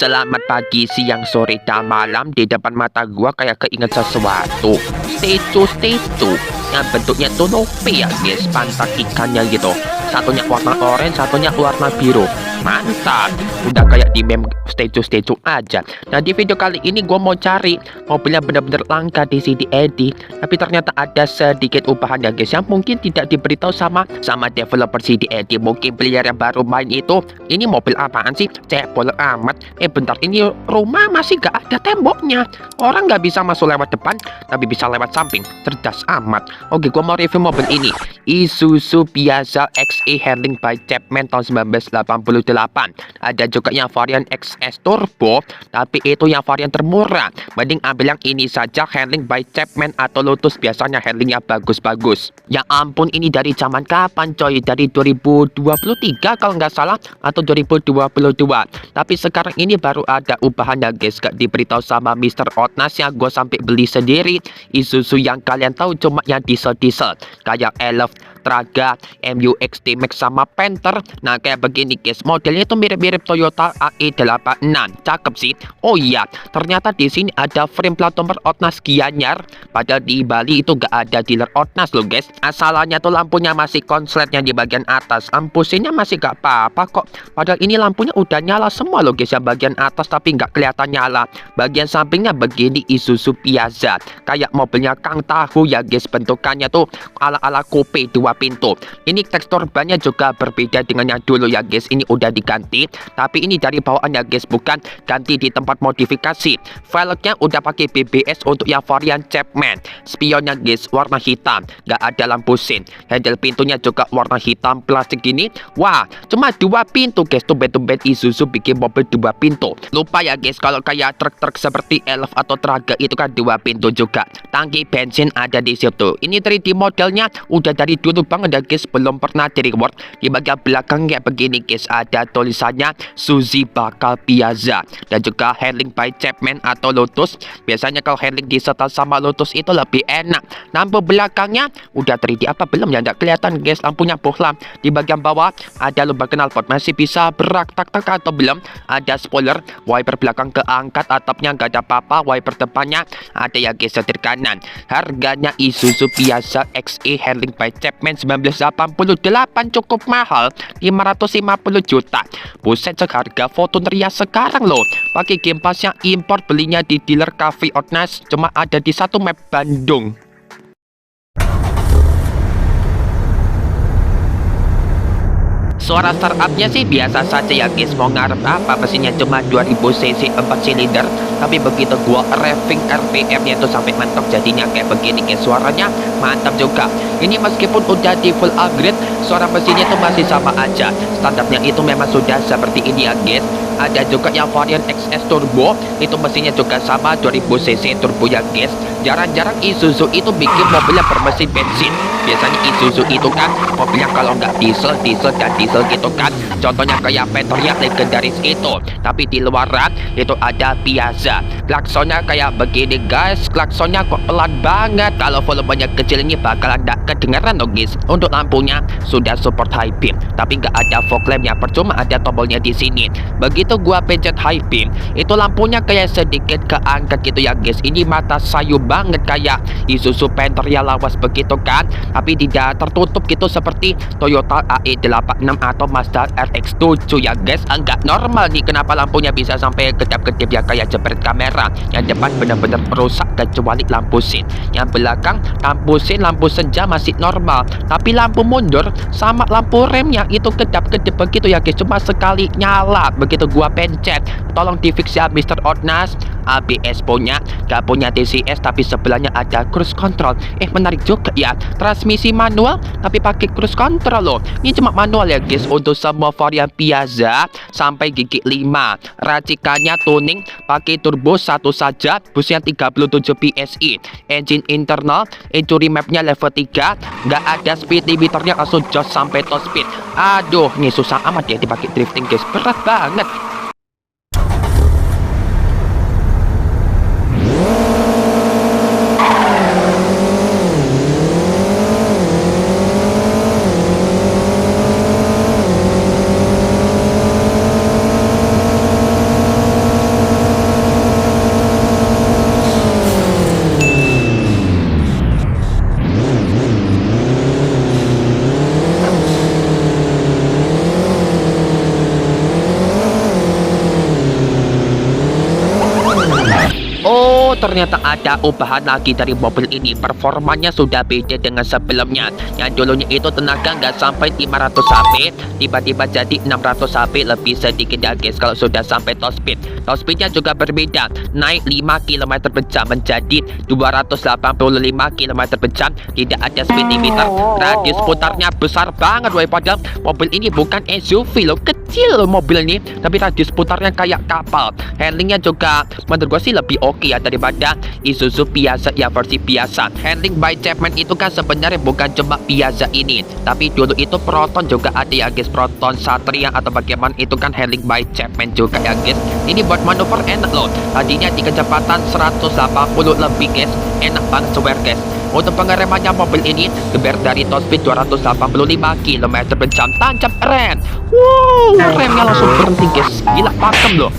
Selamat pagi, siang, sore, dan malam. Di depan mata gua kayak keinget sesuatu. Stecu yang bentuknya tuh nope ya guys, pantat ikannya gitu. Satunya warna oranye, satunya warna biru. Mantap, udah kayak di meme stecu aja. Nah, di video kali ini gue mau cari mobilnya bener-bener langka di CD tapi ternyata ada sedikit ubahan ya guys, yang mungkin tidak diberitahu sama developer CD Mungkin player yang baru main itu, ini mobil apaan sih, cebol amat. Bentar, ini rumah masih gak ada temboknya. Orang gak bisa masuk lewat depan, tapi bisa lewat samping. Cerdas amat. Oke, gue mau review mobil ini. Isuzu Piazza XE handling by Chapman tahun 1988. Ada juga yang varian XS Turbo, tapi itu yang varian termurah. Mending ambil yang ini saja, handling by Chapman atau Lotus. Biasanya handlingnya bagus-bagus. Ya ampun, ini dari zaman kapan coy? Dari 2023 kalau nggak salah, atau 2022. Tapi sekarang ini baru ada ubahan ya guys, gak diberitahu sama Mr. Otnas, yang gue sampai beli sendiri. Isuzu yang kalian tahu cuma yang diesel kayak Elf, Traga, MU-X, D-Max sama Panther. Nah, kayak begini guys, modelnya itu mirip-mirip Toyota AE86. Cakep sih. Oh iya, ternyata di sini ada frame plat nomor Otnas Gianyar. Padahal di Bali itu gak ada dealer Otnas loh guys. Asalnya tuh lampunya masih konsletnya di bagian atas, lampu sini masih gak apa-apa kok. Padahal ini lampunya udah nyala semua loh guys, ya bagian atas tapi nggak kelihatan nyala. Bagian sampingnya begini, Isuzu Piazza, kayak mobilnya Kang Tahu ya guys. Bentukannya tuh ala-ala coupe 2 pintu. Ini tekstur bannya juga berbeda dengan yang dulu ya guys. Ini udah diganti, tapi ini dari bawaan ya guys, bukan ganti di tempat modifikasi. Velgnya udah pakai BBS untuk yang varian Chapman. Spionnya guys warna hitam, nggak ada lampu sen. Handle pintunya juga warna hitam plastik gini. Wah, cuma 2 pintu guys. Tumben-tumben Isuzu bikin mobil 2 pintu. Lupa ya guys, kalau kayak truk-truk seperti Elf atau Traga itu kan 2 pintu juga. Tangki bensin ada di situ. Ini 3D modelnya udah dari dulu banget ya guys, belum pernah di reward. Di bagian belakang kayak begini guys, ada tulisannya Suzy bakal Piazza, dan juga handling by Chapman atau Lotus. Biasanya kalau handling disetel sama Lotus itu lebih enak. Lampu belakangnya udah 3D apa belum ya, nggak kelihatan guys, lampunya bohlam. Di bagian bawah ada lubang knalpot, masih bisa berak tak atau belum. Ada spoiler, wiper belakang keangkat, atapnya nggak ada apa-apa. Wiper depannya ada ya guys, setir kanan. Harganya Isuzu Piazza XE handling by Chapman 1988 cukup mahal, 550 juta. Buset, seharga Fortuner sekarang loh. Pakai game pass yang impor, belinya di dealer Cafe Otnas, cuma ada di satu map Bandung. Suara startupnya sih biasa saja ya guys, mau ngarep apa, mesinnya cuma 2000 cc 4 silinder. Tapi begitu gua revving RPM nya itu sampai mentok, jadinya kayak begini guys, suaranya mantap juga. Ini meskipun udah di full upgrade, suara mesinnya tuh masih sama aja. Standarnya itu memang sudah seperti ini ya guys. Ada juga yang varian XS Turbo, itu mesinnya juga sama 2000 cc turbo ya guys. Jarang-jarang Isuzu itu bikin mobilnya bermesin bensin. Biasanya Isuzu itu kan mobilnya kalau nggak diesel dan diesel gitu kan. Contohnya kayak Panther legendaris itu. Tapi di luaran itu ada Piazza. Klaksonnya kayak begini guys, klaksonnya kok pelan banget. Kalau volumenya kecil ini bakalan nggak kedengeran dong guys. Untuk lampunya sudah support high beam, tapi nggak ada fog lampnya, percuma ada tombolnya di sini. Begitu gua pencet high beam, itu lampunya kayak sedikit keangkat gitu ya guys. Ini mata sayu banget kayak Isuzu Panther ya, lawas begitu kan, tapi tidak tertutup gitu seperti Toyota AE86 atau Mazda RX-7 ya guys. Enggak normal nih, kenapa lampunya bisa sampai kedap-kedip ya kayak jepret kamera. Yang depan benar-benar merusak kecuali lampu sen. Yang belakang lampu sen, lampu senja masih normal, tapi lampu mundur sama lampu remnya itu kedap-kedip begitu ya guys, cuma sekali nyala. Begitu gua pencet, tolong di fix ya Mr. Otnas. ABS punya, gak punya TCS, tapi sebelahnya ada cruise control. Menarik juga ya, transmisi manual tapi pakai cruise control loh. Ini cuma manual ya guys untuk semua varian Piazza sampai gigi 5. Racikannya tuning pakai turbo 1 saja, busnya 37 PSI. Engine internal, injury mapnya level 3, nggak ada speed limiternya, langsung jos sampai top speed. Aduh, ini susah amat ya dipakai drifting guys, berat banget. ternyata ada ubahan lagi dari mobil ini. Performanya sudah beda dengan sebelumnya. Yang dulunya itu tenaga nggak sampai 500 HP, tiba-tiba jadi 600 HP, lebih sedikit ya guys kalau sudah sampai top speed. Top speednya juga berbeda, naik 5 km per jam menjadi 285 km per jam. Tidak ada speed limiter. Radius putarnya besar banget woy. Padahal mobil ini bukan SUV loh, kecil loh mobil ini, tapi radius putarnya kayak kapal. Handlingnya juga menurut gue sih lebih oke ya daripada Isuzu biasa ya, versi biasa. Handling by Chapman itu kan sebenarnya bukan cuma biasa ini, tapi dulu itu Proton juga ada ya guys, Proton Satria atau bagaimana itu kan handling by Chapman juga ya guys. Ini buat manuver enak loh, tadinya di kecepatan 180 lebih guys, enak banget swear guys. Untuk pengeremannya mobil ini geber dari top speed 285 km per jam, tancap rem. Wow, remnya langsung berhenti guys, gila pakem loh.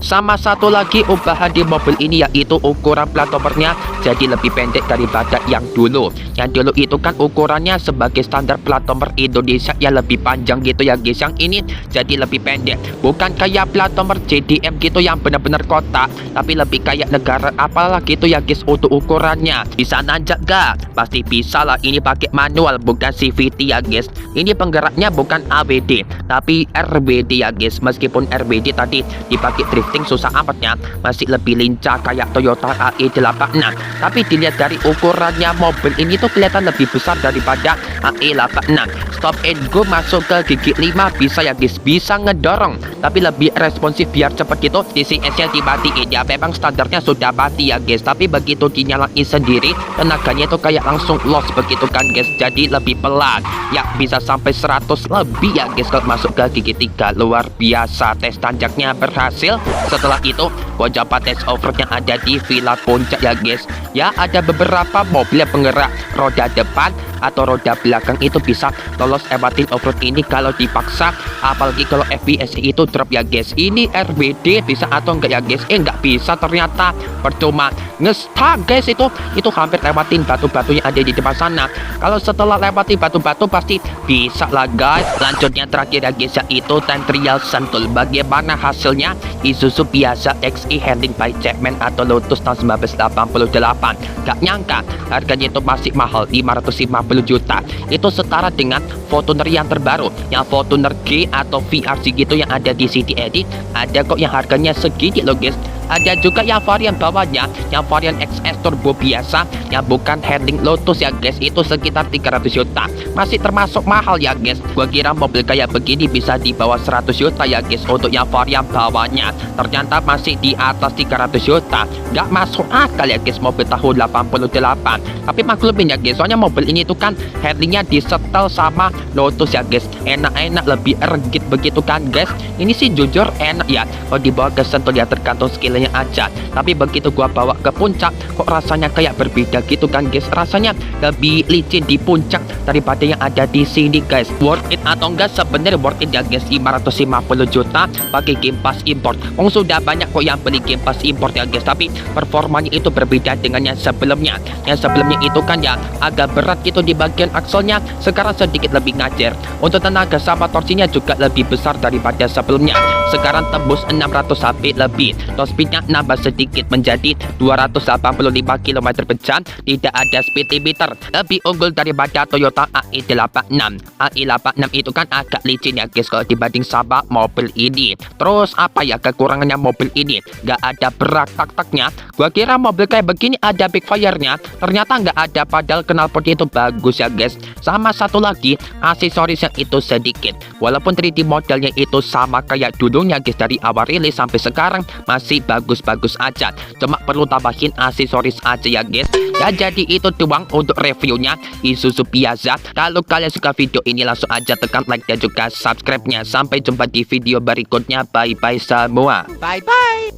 Sama satu lagi ubahan di mobil ini yaitu ukuran plat nomornya jadi lebih pendek daripada yang dulu. Yang dulu itu kan ukurannya sebagai standar plat nomor Indonesia ya lebih panjang gitu ya guys. Yang ini jadi lebih pendek. Bukan kayak plat nomor JDM gitu yang benar-benar kotak, tapi lebih kayak negara apalah gitu ya guys untuk ukurannya. Bisa nanjak gak? Pasti bisa lah, ini pakai manual bukan CVT ya guys. Ini penggeraknya bukan ABD tapi RBD ya guys. Meskipun RBD tadi dipakai drifting susah amatnya, masih lebih lincah kayak Toyota AE86. Tapi dilihat dari ukurannya mobil ini tuh kelihatan lebih besar daripada AE86. Stop and go masuk ke gigi 5 bisa ya guys, bisa ngedorong, tapi lebih responsif biar cepet gitu. DCS-nya dimatiin ya, memang standarnya sudah mati ya guys, tapi begitu dinyalain sendiri tenaganya itu kayak langsung loss begitu kan guys, jadi lebih pelan ya, bisa sampai 100 lebih ya guys kalau masuk ke gigi 3. Luar biasa, tes tanjaknya berhasil. Setelah itu gua coba tes off-road yang ada di Villa Puncak ya guys. Ya ada beberapa mobil yang penggerak roda depan atau roda belakang itu bisa lolos lewatin off-road ini kalau dipaksa, apalagi kalau FPS itu drop ya guys. Ini RBD bisa atau enggak ya guys? Enggak bisa ternyata, percuma ngestak guys. Itu hampir lewatin batu-batu yang ada di depan sana. Kalau setelah lewatin batu-batu pasti bisa lah guys. Lanjutnya terakhir ya guys, yaitu time trial Sentul. Bagaimana hasilnya? Isuzu biasa XE handling by Chapman atau Lotus tahun 1988. Gak nyangka harganya itu masih mahal, 550 juta. Itu setara dengan Fortuner yang terbaru, yang Fortuner G atau VRC gitu yang ada di City Edit. Ada kok yang harganya segini loh guys. Ada juga yang varian bawahnya, yang varian XS turbo biasa, yang bukan handling Lotus ya guys, itu sekitar 300 juta. Masih termasuk mahal ya guys. Gua kira mobil kayak begini bisa di bawah 100 juta ya guys untuk yang varian bawahnya. Ternyata masih di atas 300 juta. Gak masuk akal ya guys, mobil tahun 88. Tapi maklumin ya guys, soalnya mobil ini tuh kan handlingnya disetel sama Lotus ya guys. Enak-enak, lebih regit begitu kan guys. Ini sih jujur enak ya, kalau dibawa ke Sentul ya tergantung skillnya aja. Tapi begitu gua bawa ke puncak kok rasanya kayak berbeda gitu kan guys. Rasanya lebih licin di puncak daripada yang ada di sini guys. Worth it atau enggak? Sebenarnya worth it ya guys, 550 juta pakai game pass import. Sudah banyak kok yang beli game pass import ya guys, tapi performanya itu berbeda dengan yang sebelumnya. Yang sebelumnya itu kan ya agak berat gitu di bagian akselnya, sekarang sedikit lebih ngajar. Untuk tenaga sama torsinya juga lebih besar daripada sebelumnya. Sekarang tembus 600 HP lebih. Top speednya nambah sedikit menjadi 285 km per jam. Tidak ada speed limiter. Lebih unggul daripada Toyota AE86. AE86 itu kan agak licin ya guys kalau dibanding sama mobil ini. Terus apa ya kekurangannya mobil ini? Gak ada berak tak-taknya. Gua kira mobil kayak begini ada backfire-nya, ternyata nggak ada, padahal knalpotnya itu bagus ya guys. Sama satu lagi, aksesoris yang itu sedikit. Walaupun 3D modelnya itu sama kayak dulunya guys, dari awal rilis sampai sekarang masih bagus-bagus aja. Cuma perlu tambahin aksesoris aja ya guys. Ya jadi itu doang untuk reviewnya Isuzu Piazza. Kalau kalian suka video ini langsung aja tekan like dan juga subscribe-nya. Sampai jumpa di video berikutnya. Bye-bye semua. Bye-bye.